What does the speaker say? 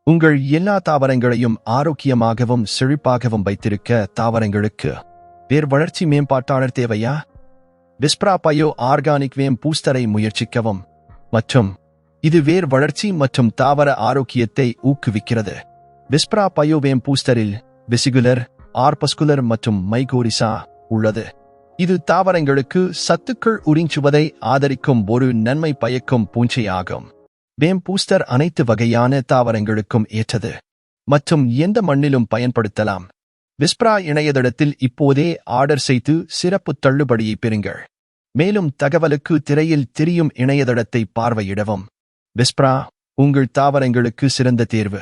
உங்கள் எல்லா தாவரங்களையும் ஆரோக்கியமாகவும் செழிப்பாகவும் வைத்திருக்க தாவரங்களுக்கு வேர் வளர்ச்சி மேம்பாட்டாளர் தேவையா? விஸ்ப்ரா பயோ ஆர்கானிக் வேம் பூஸ்டரை முயற்சிக்கவும் மற்றும் இது வேர் வளர்ச்சி மற்றும் தாவர ஆரோக்கியத்தை ஊக்குவிக்கிறது. விஸ்ப்ரா பயோ வேம் பூஸ்டரில் வெசிகுலர், ஆர்பஸ்குலர் மற்றும் மைகோரிசா உள்ளது. இது தாவரங்களுக்கு சத்துக்கள் உறிஞ்சுவதை ஆதரிக்கும் ஒரு நன்மை பயக்கும் பூஞ்சையாகும். வேம் பூஸ்டர் அனைத்து வகையான தாவரங்களுக்கும் ஏற்றது மற்றும் எந்த மண்ணிலும் பயன்படுத்தலாம். விஸ்ப்ரா இணையதளத்தில் இப்போதே ஆர்டர் செய்து சிறப்பு தள்ளுபடியை பெறுங்கள். மேலும் தகவலுக்கு திரையில் தெரியும் இணையதளத்தை பார்வையிடவும். விஸ்ப்ரா உங்கள் தாவரங்களுக்கு சிறந்த தேர்வு.